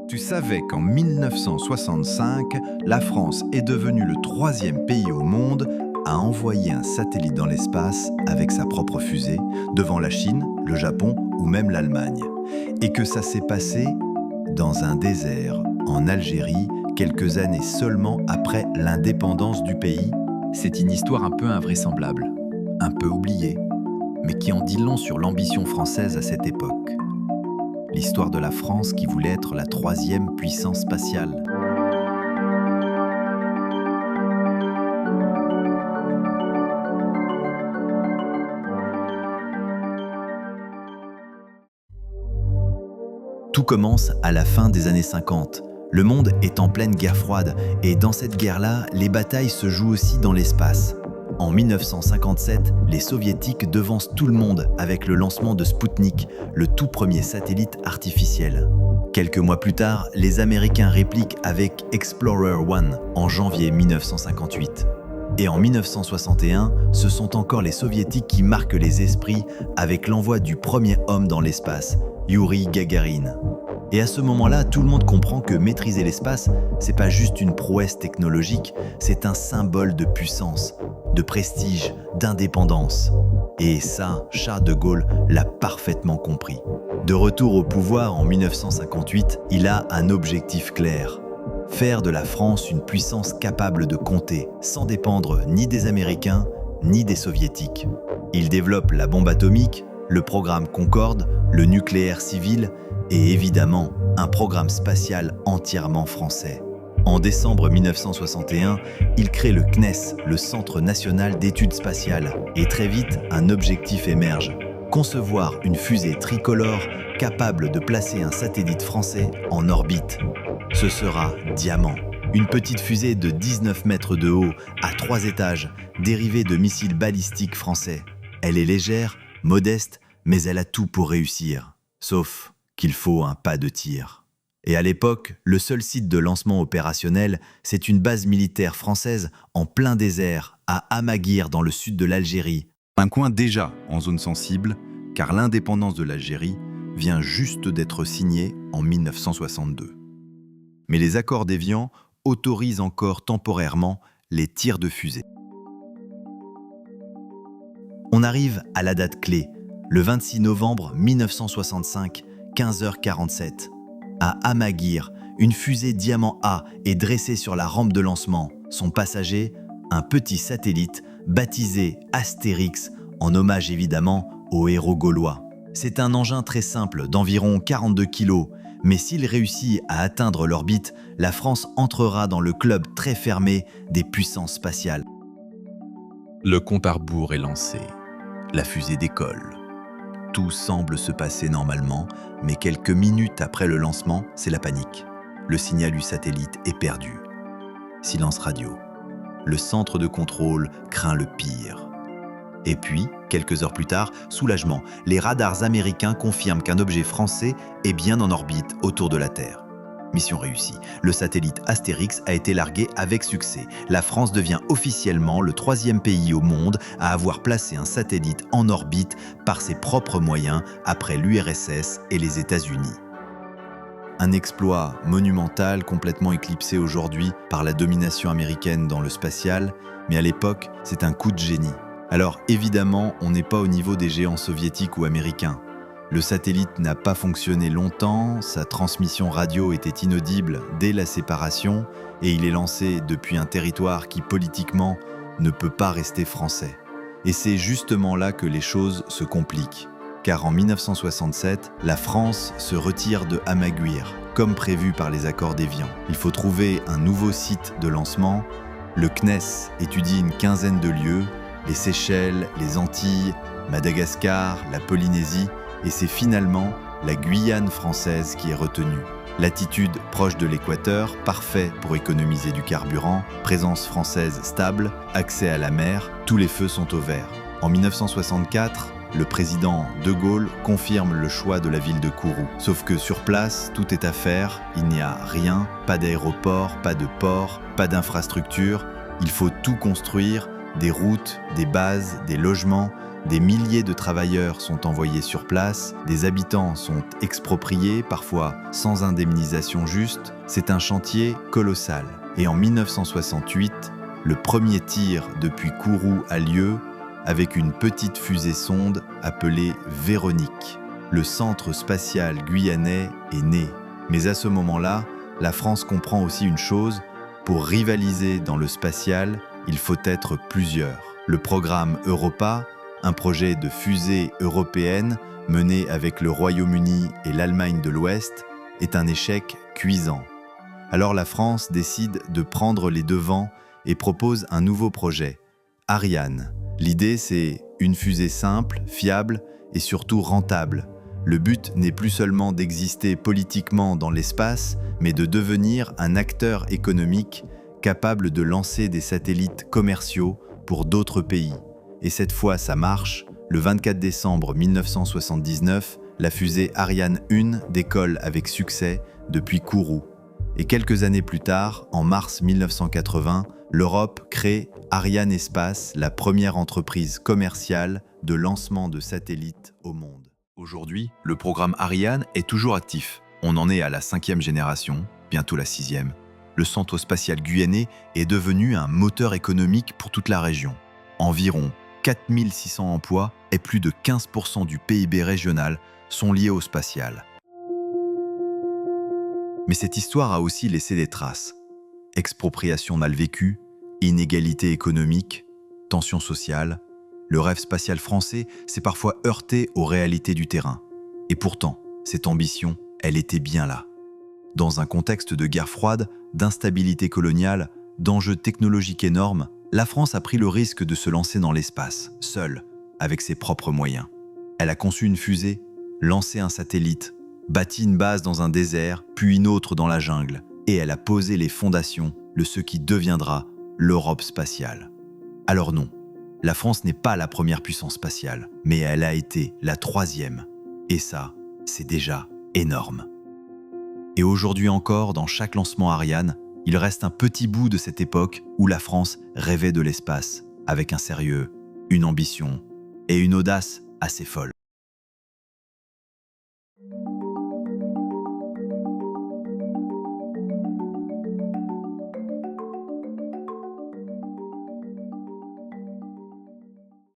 Tu savais qu'en 1965, la France est devenue le troisième pays au monde à envoyer un satellite dans l'espace avec sa propre fusée, devant la Chine, le Japon ou même l'Allemagne. Et que ça s'est passé dans un désert, en Algérie, quelques années seulement après l'indépendance du pays. C'est une histoire un peu invraisemblable, Un peu oubliée, mais qui en dit long sur l'ambition française à cette époque. L'histoire de la France qui voulait être la troisième puissance spatiale. Tout commence à la fin des années 50. Le monde est en pleine guerre froide et dans cette guerre-là, les batailles se jouent aussi dans l'espace. En 1957, les soviétiques devancent tout le monde avec le lancement de Spoutnik, le tout premier satellite artificiel. Quelques mois plus tard, les Américains répliquent avec Explorer 1 en janvier 1958. Et en 1961, ce sont encore les soviétiques qui marquent les esprits avec l'envoi du premier homme dans l'espace, Youri Gagarin. Et à ce moment-là, tout le monde comprend que maîtriser l'espace, c'est pas juste une prouesse technologique, c'est un symbole de puissance, de prestige, d'indépendance. Et ça, Charles de Gaulle l'a parfaitement compris. De retour au pouvoir en 1958, il a un objectif clair. Faire de la France une puissance capable de compter, sans dépendre ni des Américains, ni des Soviétiques. Il développe la bombe atomique, le programme Concorde, le nucléaire civil et évidemment un programme spatial entièrement français. En décembre 1961, il crée le CNES, le Centre national d'études spatiales, et très vite, un objectif émerge. Concevoir une fusée tricolore capable de placer un satellite français en orbite. Ce sera Diamant, une petite fusée de 19 mètres de haut, à 3 étages, dérivée de missiles balistiques français. Elle est légère, modeste, mais elle a tout pour réussir. Sauf qu'il faut un pas de tir. Et à l'époque, le seul site de lancement opérationnel, c'est une base militaire française en plein désert, à Amaguir dans le sud de l'Algérie. Un coin déjà en zone sensible, car l'indépendance de l'Algérie vient juste d'être signée en 1962. Mais les accords d'Évian autorisent encore temporairement les tirs de fusée. On arrive à la date clé, le 26 novembre 1965, 15h47. À Amaguir, une fusée Diamant A est dressée sur la rampe de lancement. Son passager, un petit satellite baptisé Astérix, en hommage évidemment au héros gaulois. C'est un engin très simple d'environ 42 kg, mais s'il réussit à atteindre l'orbite, la France entrera dans le club très fermé des puissances spatiales. Le compte à rebours est lancé. La fusée décolle. Tout semble se passer normalement, mais quelques minutes après le lancement, c'est la panique. Le signal du satellite est perdu. Silence radio. Le centre de contrôle craint le pire. Et puis, quelques heures plus tard, soulagement, les radars américains confirment qu'un objet français est bien en orbite autour de la Terre. Mission réussie. Le satellite Astérix a été largué avec succès. La France devient officiellement le troisième pays au monde à avoir placé un satellite en orbite par ses propres moyens après l'URSS et les États-Unis. Un exploit monumental complètement éclipsé aujourd'hui par la domination américaine dans le spatial, mais à l'époque, c'est un coup de génie. Alors évidemment, on n'est pas au niveau des géants soviétiques ou américains. Le satellite n'a pas fonctionné longtemps, sa transmission radio était inaudible dès la séparation et il est lancé depuis un territoire qui politiquement ne peut pas rester français. Et c'est justement là que les choses se compliquent. Car en 1967, la France se retire de Amaguir, comme prévu par les accords d'Évian. Il faut trouver un nouveau site de lancement. Le CNES étudie une quinzaine de lieux, les Seychelles, les Antilles, Madagascar, la Polynésie, et c'est finalement la Guyane française qui est retenue. Latitude proche de l'équateur, parfait pour économiser du carburant, présence française stable, accès à la mer, tous les feux sont au vert. En 1964, le président De Gaulle confirme le choix de la ville de Kourou. Sauf que sur place, tout est à faire, il n'y a rien, pas d'aéroport, pas de port, pas d'infrastructure. Il faut tout construire, des routes, des bases, des logements, Des milliers de travailleurs sont envoyés sur place, des habitants sont expropriés, parfois sans indemnisation juste. C'est un chantier colossal. Et en 1968, le premier tir depuis Kourou a lieu avec une petite fusée-sonde appelée Véronique. Le centre spatial guyanais est né. Mais à ce moment-là, la France comprend aussi une chose, pour rivaliser dans le spatial, il faut être plusieurs. Le programme Europa, un projet de fusée européenne mené avec le Royaume-Uni et l'Allemagne de l'Ouest, est un échec cuisant. Alors la France décide de prendre les devants et propose un nouveau projet, Ariane. L'idée, c'est une fusée simple, fiable et surtout rentable. Le but n'est plus seulement d'exister politiquement dans l'espace, mais de devenir un acteur économique capable de lancer des satellites commerciaux pour d'autres pays. Et cette fois, ça marche. Le 24 décembre 1979, la fusée Ariane 1 décolle avec succès depuis Kourou. Et quelques années plus tard, en mars 1980, l'Europe crée Ariane Espace, la première entreprise commerciale de lancement de satellites au monde. Aujourd'hui, le programme Ariane est toujours actif. On en est à la 5e génération, bientôt la 6e. Le centre spatial guyanais est devenu un moteur économique pour toute la région. Environ 4600 emplois et plus de 15% du PIB régional sont liés au spatial. Mais cette histoire a aussi laissé des traces. Expropriation mal vécue, inégalité économique, tensions sociales. Le rêve spatial français s'est parfois heurté aux réalités du terrain. Et pourtant, cette ambition, elle était bien là. Dans un contexte de guerre froide, d'instabilité coloniale, d'enjeux technologiques énormes, la France a pris le risque de se lancer dans l'espace, seule, avec ses propres moyens. Elle a conçu une fusée, lancé un satellite, bâti une base dans un désert, puis une autre dans la jungle, et elle a posé les fondations de ce qui deviendra l'Europe spatiale. Alors non, la France n'est pas la première puissance spatiale, mais elle a été la 3e. Et ça, c'est déjà énorme. Et aujourd'hui encore, dans chaque lancement Ariane, il reste un petit bout de cette époque où la France rêvait de l'espace, avec un sérieux, une ambition et une audace assez folle.